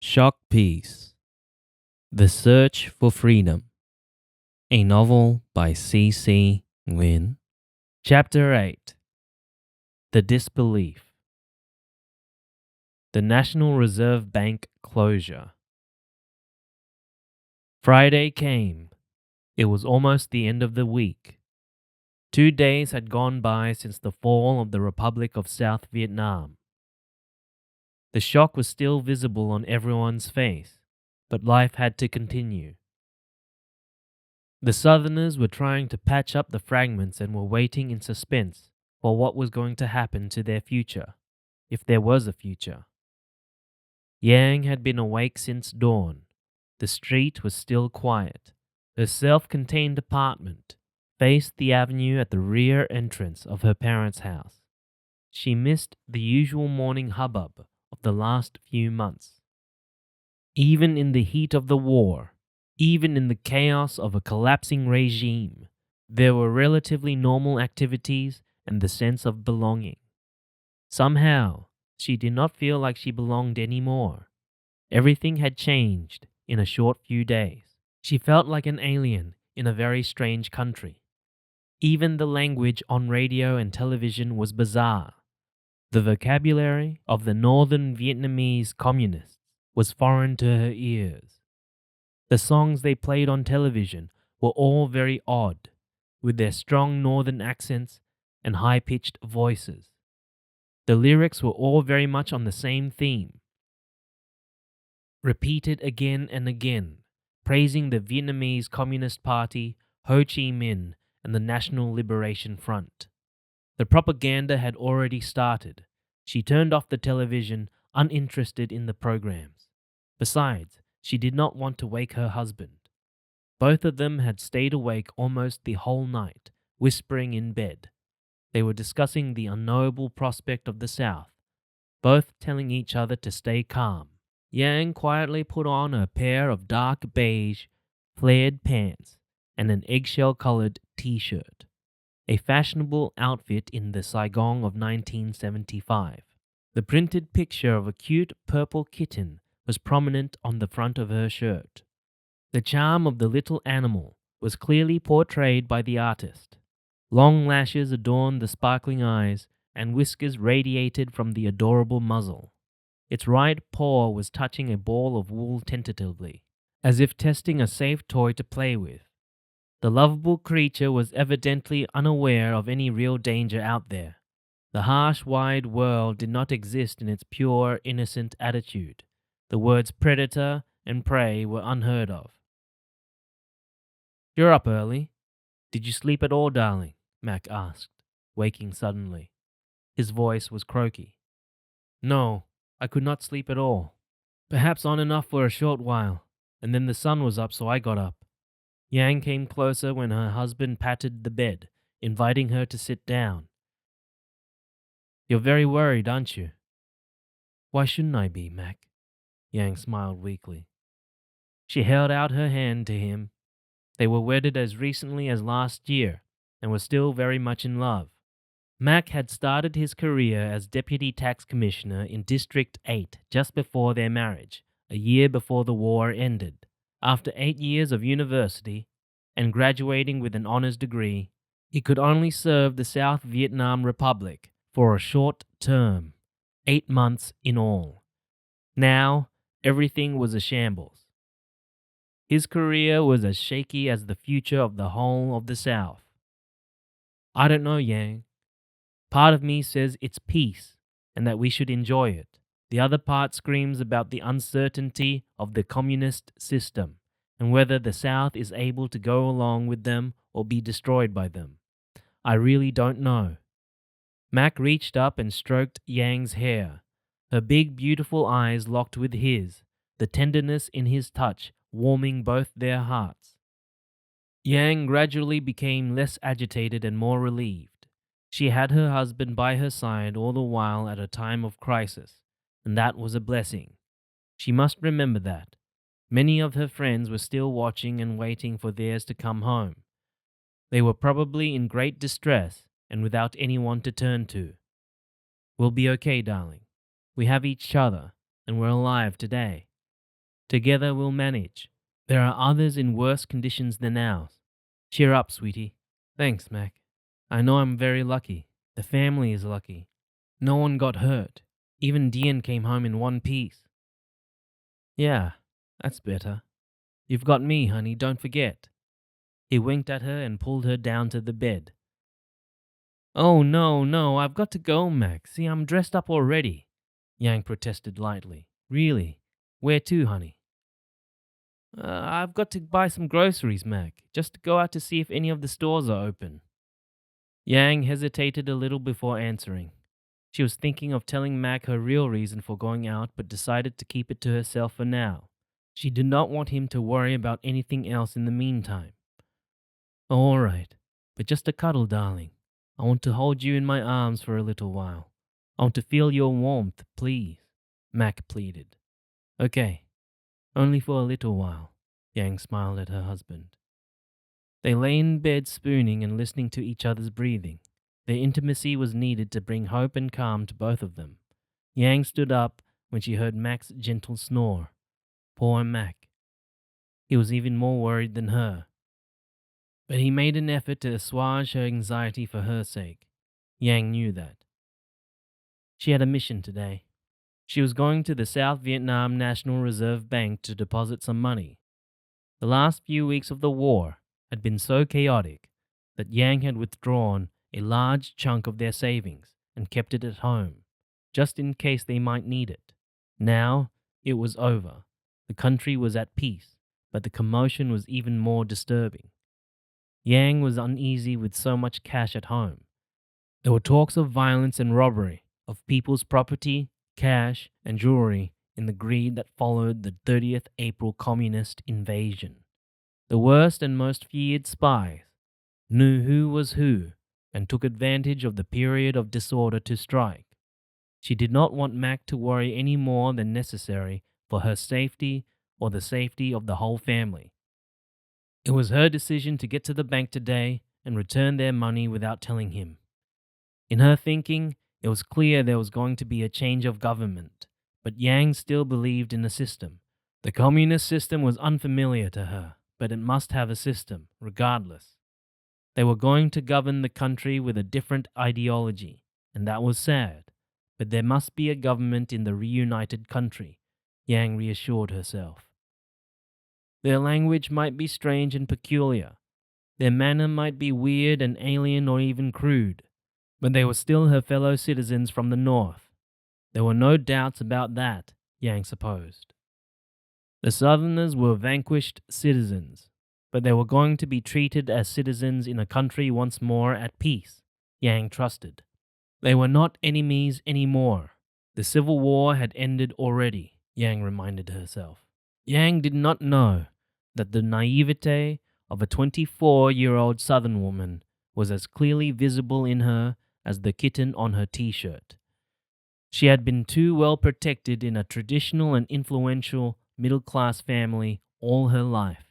Shock Piece: The Search for Freedom, a novel by C. Nguyen. Chapter 8: The Disbelief. The National Reserve Bank Closure. Friday came. It was almost the end of the week. 2 days had gone by since the fall of the Republic of South Vietnam. The shock was still visible on everyone's face, but life had to continue. The Southerners were trying to patch up the fragments and were waiting in suspense for what was going to happen to their future, if there was a future. Yang had been awake since dawn. The street was still quiet. Her self-contained apartment faced the avenue at the rear entrance of her parents' house. She missed the usual morning hubbub of the last few months. Even in the heat of the war, even in the chaos of a collapsing regime, there were relatively normal activities and the sense of belonging. Somehow, she did not feel like she belonged anymore. Everything had changed in a short few days. She felt like an alien in a very strange country. Even the language on radio and television was bizarre. The vocabulary of the northern Vietnamese communists was foreign to her ears. The songs they played on television were all very odd, with their strong northern accents and high-pitched voices. The lyrics were all very much on the same theme, repeated again and again, praising the Vietnamese Communist Party, Ho Chi Minh, and the National Liberation Front. The propaganda had already started. She turned off the television, uninterested in the programs. Besides, she did not want to wake her husband. Both of them had stayed awake almost the whole night, whispering in bed. They were discussing the unknowable prospect of the South, both telling each other to stay calm. Yang quietly put on a pair of dark beige, flared pants and an eggshell-colored t-shirt, a fashionable outfit in the Saigon of 1975. The printed picture of a cute purple kitten was prominent on the front of her shirt. The charm of the little animal was clearly portrayed by the artist. Long lashes adorned the sparkling eyes, and whiskers radiated from the adorable muzzle. Its right paw was touching a ball of wool tentatively, as if testing a safe toy to play with. The lovable creature was evidently unaware of any real danger out there. The harsh, wide world did not exist in its pure, innocent attitude. The words predator and prey were unheard of. "You're up early. Did you sleep at all, darling?" Mac asked, waking suddenly. His voice was croaky. "No, I could not sleep at all. Perhaps on and off for a short while, and then the sun was up, so I got up." Yang came closer when her husband patted the bed, inviting her to sit down. "You're very worried, aren't you?" "Why shouldn't I be, Mac?" Yang smiled weakly. She held out her hand to him. They were wedded as recently as last year and were still very much in love. Mac had started his career as Deputy Tax Commissioner in District 8 just before their marriage, a year before the war ended. After 8 years of university and graduating with an honors degree, he could only serve the South Vietnam Republic for a short term, 8 months in all. Now, everything was a shambles. His career was as shaky as the future of the whole of the South. "I don't know, Yang. Part of me says it's peace and that we should enjoy it. The other part screams about the uncertainty of the communist system and whether the South is able to go along with them or be destroyed by them. I really don't know." Mac reached up and stroked Yang's hair. Her big, beautiful eyes locked with his, the tenderness in his touch warming both their hearts. Yang gradually became less agitated and more relieved. She had her husband by her side all the while at a time of crisis, and that was a blessing. She must remember that. Many of her friends were still watching and waiting for theirs to come home. They were probably in great distress and without anyone to turn to. "We'll be okay, darling. We have each other, and we're alive today." Together we'll manage. There are others in worse conditions than ours. Cheer up, sweetie. Thanks, Mac. I know I'm very lucky. The family is lucky. No one got hurt. Even Dean came home in one piece. Yeah, that's better. You've got me, honey, don't forget. He winked at her and pulled her down to the bed. Oh, no, no, I've got to go, Mac. See, I'm dressed up already. Yang protested lightly. Really? Where to, honey? I've got to buy some groceries, Mac. Just to go out to see if any of the stores are open. Yang hesitated a little before answering. She was thinking of telling Mac her real reason for going out, but decided to keep it to herself for now. She did not want him to worry about anything else in the meantime. All right, but just a cuddle, darling. I want to hold you in my arms for a little while. I want to feel your warmth, please, Mac pleaded. Okay, only for a little while, Yang smiled at her husband. They lay in bed spooning and listening to each other's breathing. Their intimacy was needed to bring hope and calm to both of them. Yang stood up when she heard Mac's gentle snore. Poor Mac. He was even more worried than her. But he made an effort to assuage her anxiety for her sake. Yang knew that. She had a mission today. She was going to the South Vietnam National Reserve Bank to deposit some money. The last few weeks of the war had been so chaotic that Yang had withdrawn a large chunk of their savings and kept it at home, just in case they might need it. Now it was over. The country was at peace, but the commotion was even more disturbing. Yang was uneasy with so much cash at home. There were talks of violence and robbery, of people's property, cash, and jewelry in the greed that followed the 30th April communist invasion. The worst and most feared spies knew who was who and took advantage of the period of disorder to strike. She did not want Mac to worry any more than necessary for her safety or the safety of the whole family. It was her decision to get to the bank today and return their money without telling him. In her thinking, it was clear there was going to be a change of government, but Yang still believed in a system. The communist system was unfamiliar to her, but it must have a system, regardless. They were going to govern the country with a different ideology, and that was sad. But there must be a government in the reunited country, Yang reassured herself. Their language might be strange and peculiar. Their manner might be weird and alien or even crude, but they were still her fellow citizens from the north. There were no doubts about that, Yang supposed. The Southerners were vanquished citizens, but they were going to be treated as citizens in a country once more at peace, Yang trusted. They were not enemies anymore. The Civil War had ended already, Yang reminded herself. Yang did not know that the naivete of a 24-year-old Southern woman was as clearly visible in her as the kitten on her t-shirt. She had been too well protected in a traditional and influential middle-class family all her life.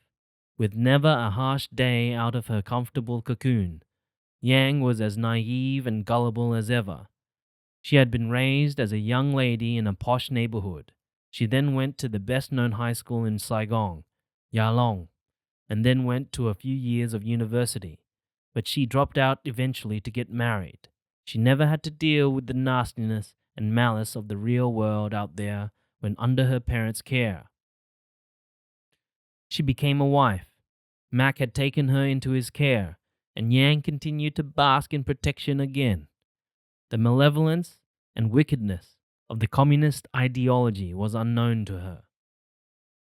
With never a harsh day out of her comfortable cocoon, Yang was as naive and gullible as ever. She had been raised as a young lady in a posh neighborhood. She then went to the best-known high school in Saigon, Yalong, and then went to a few years of university. But she dropped out eventually to get married. She never had to deal with the nastiness and malice of the real world out there when under her parents' care. She became a wife. Mac had taken her into his care, and Yang continued to bask in protection again. The malevolence and wickedness of the communist ideology was unknown to her.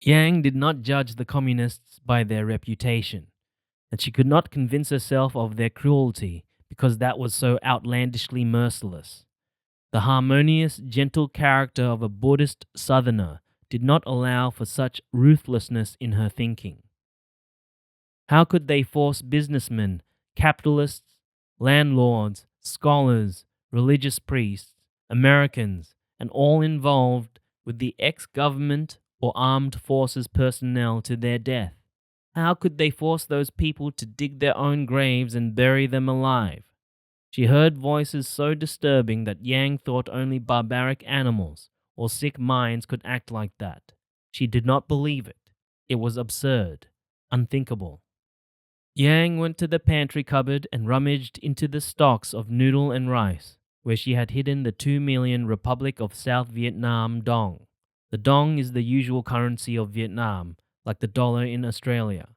Yang did not judge the communists by their reputation, and she could not convince herself of their cruelty because that was so outlandishly merciless. The harmonious, gentle character of a Buddhist Southerner did not allow for such ruthlessness in her thinking. How could they force businessmen, capitalists, landlords, scholars, religious priests, Americans, and all involved with the ex-government or armed forces personnel to their death? How could they force those people to dig their own graves and bury them alive? She heard voices so disturbing that Yang thought only barbaric animals or sick minds could act like that. She did not believe it. It was absurd, unthinkable. Yang went to the pantry cupboard and rummaged into the stocks of noodle and rice, where she had hidden the 2 million Republic of South Vietnam dong. The dong is the usual currency of Vietnam, like the dollar in Australia.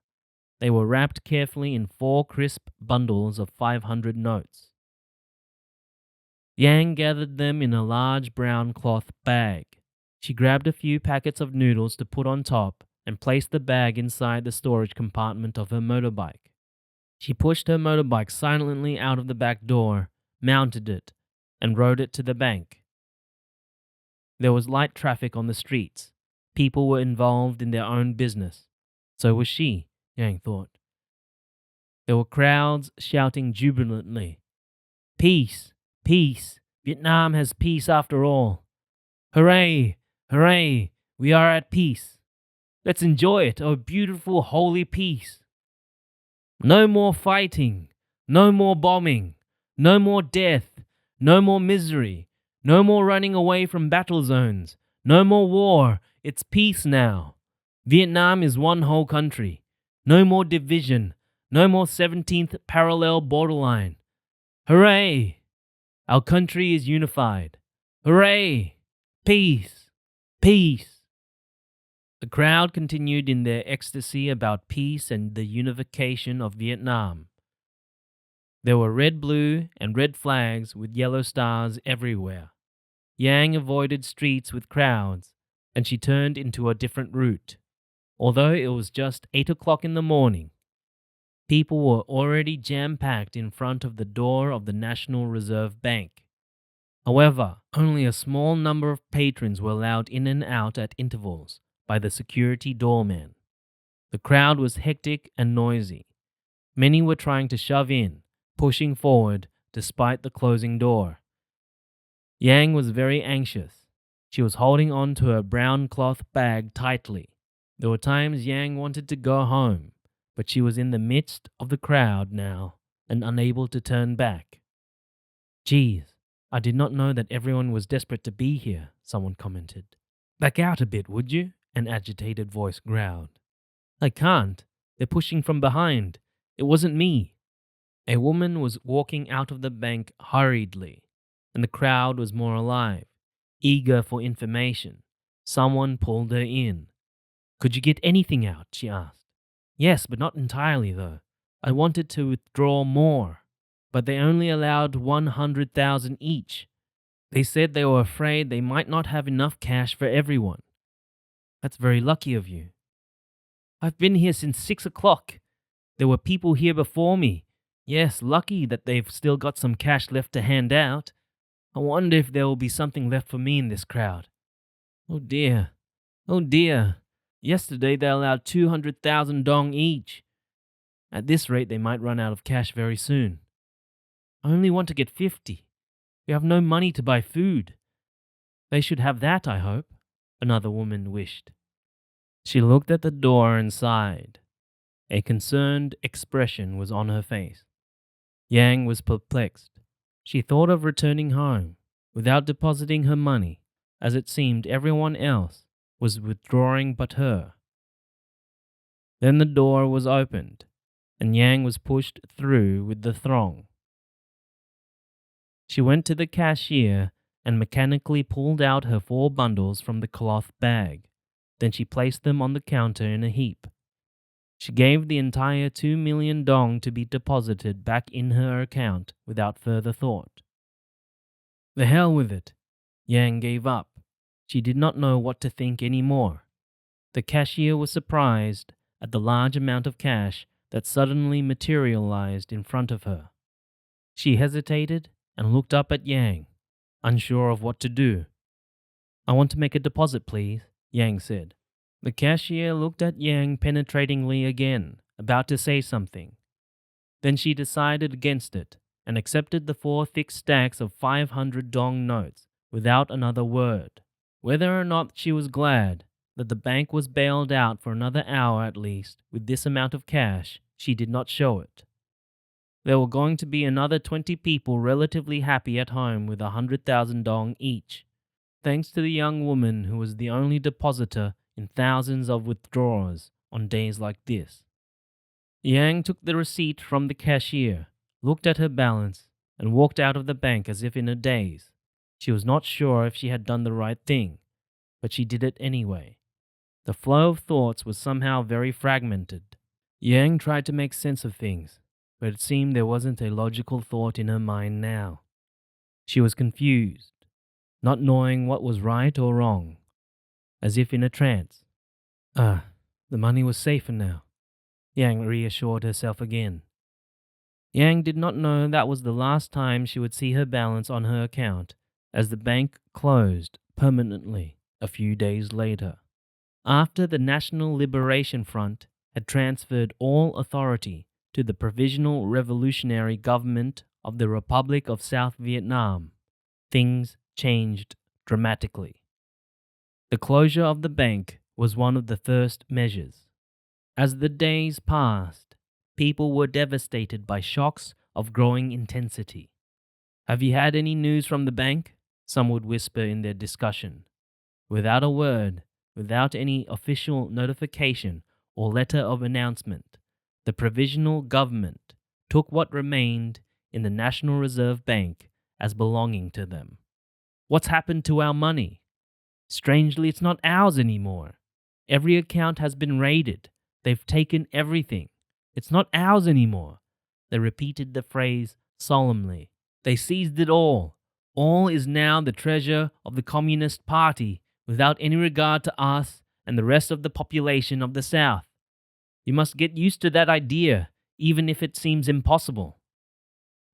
They were wrapped carefully in 4 crisp bundles of 500 notes. Yang gathered them in a large brown cloth bag. She grabbed a few packets of noodles to put on top and placed the bag inside the storage compartment of her motorbike. She pushed her motorbike silently out of the back door, mounted it, and rode it to the bank. There was light traffic on the streets. People were involved in their own business. So was she, Yang thought. There were crowds shouting jubilantly, "Peace! Peace! Vietnam has peace after all! Hooray! Hooray! We are at peace! Let's enjoy it, oh beautiful holy peace! No more fighting! No more bombing! No more death! No more misery! No more running away from battle zones! No more war! It's peace now! Vietnam is one whole country! No more division! No more 17th parallel borderline! Hooray! Our country is unified! Hooray! Peace! Peace!" The crowd continued in their ecstasy about peace and the unification of Vietnam. There were red, blue, and red flags with yellow stars everywhere. Yang avoided streets with crowds, and she turned into a different route. Although it was just 8 o'clock in the morning, people were already jam-packed in front of the door of the National Reserve Bank. However, only a small number of patrons were allowed in and out at intervals by the security doorman. The crowd was hectic and noisy. Many were trying to shove in, pushing forward despite the closing door. Yang was very anxious. She was holding on to her brown cloth bag tightly. There were times Yang wanted to go home, but she was in the midst of the crowd now and unable to turn back. "Geez, I did not know that everyone was desperate to be here," someone commented. "Back out a bit, would you?" an agitated voice growled. "I can't. They're pushing from behind. It wasn't me." A woman was walking out of the bank hurriedly, and the crowd was more alive, eager for information. Someone pulled her in. "Could you get anything out?" she asked. "Yes, but not entirely, though. I wanted to withdraw more, but they only allowed 100,000 each. They said they were afraid they might not have enough cash for everyone." "That's very lucky of you." "I've been here since 6 o'clock. There were people here before me. Yes, lucky that they've still got some cash left to hand out. I wonder if there will be something left for me in this crowd. Oh dear, oh dear. Yesterday they allowed 200,000 dong each. At this rate they might run out of cash very soon. I only want to get 50. We have no money to buy food. They should have that, I hope," another woman wished. She looked at the door and sighed. A concerned expression was on her face. Yang was perplexed. She thought of returning home without depositing her money, as it seemed everyone else was withdrawing but her. Then the door was opened, and Yang was pushed through with the throng. She went to the cashier and mechanically pulled out her 4 bundles from the cloth bag. Then she placed them on the counter in a heap. She gave the entire 2 million dong to be deposited back in her account without further thought. The hell with it. Yang gave up. She did not know what to think any more. The cashier was surprised at the large amount of cash that suddenly materialized in front of her. She hesitated and looked up at Yang, unsure of what to do. "I want to make a deposit, please," Yang said. The cashier looked at Yang penetratingly again, about to say something. Then she decided against it and accepted the 4 thick stacks of 500 dong notes without another word. Whether or not she was glad that the bank was bailed out for another hour at least with this amount of cash, she did not show it. There were going to be another 20 people relatively happy at home with 100,000 dong each. Thanks to the young woman who was the only depositor in thousands of withdrawals on days like this. Yang took the receipt from the cashier, looked at her balance, and walked out of the bank as if in a daze. She was not sure if she had done the right thing, but she did it anyway. The flow of thoughts was somehow very fragmented. Yang tried to make sense of things, but it seemed there wasn't a logical thought in her mind now. She was confused, not knowing what was right or wrong, as if in a trance. The money was safer now, Yang reassured herself again. Yang did not know that was the last time she would see her balance on her account, as the bank closed permanently a few days later. After the National Liberation Front had transferred all authority to the Provisional Revolutionary Government of the Republic of South Vietnam, things changed dramatically. The closure of the bank was one of the first measures. As the days passed, people were devastated by shocks of growing intensity. "Have you had any news from the bank?" some would whisper in their discussion. Without a word, without any official notification or letter of announcement, the provisional government took what remained in the National Reserve Bank as belonging to them. "What's happened to our money? Strangely, it's not ours anymore. Every account has been raided. They've taken everything. It's not ours anymore." They repeated the phrase solemnly. "They seized it all. All is now the treasure of the Communist Party, without any regard to us and the rest of the population of the South. You must get used to that idea, even if it seems impossible.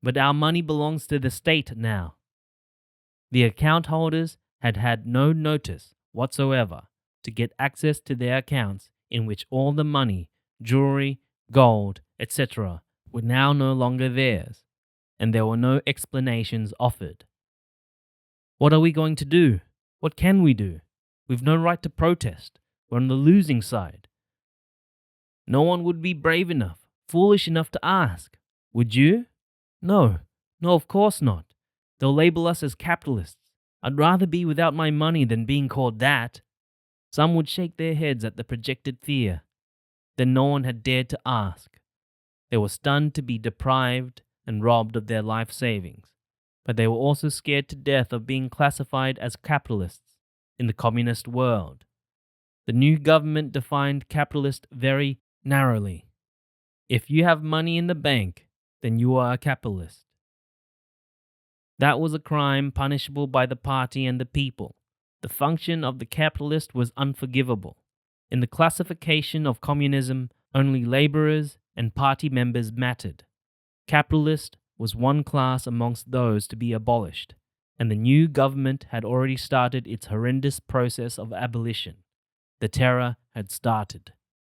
But our money belongs to the state now." The account holders had had no notice whatsoever to get access to their accounts in which all the money, jewelry, gold, etc. were now no longer theirs, and there were no explanations offered. "What are we going to do? What can we do? We've no right to protest. We're on the losing side." No one would be brave enough, foolish enough to ask. Would you? No, of course not. They'll label us as capitalists. I'd rather be without my money than being called that. Some would shake their heads at the projected fear. Then no one had dared to ask. They were stunned to be deprived and robbed of their life savings, but they were also scared to death of being classified as capitalists in the communist world. The new government defined capitalist very narrowly. If you have money in the bank, then you are a capitalist. That was a crime punishable by the party and the people. The function of the capitalist was unforgivable. In the classification of communism, only laborers and party members mattered. Capitalist was one class amongst those to be abolished, and the new government had already started its horrendous process of abolition. The terror had started.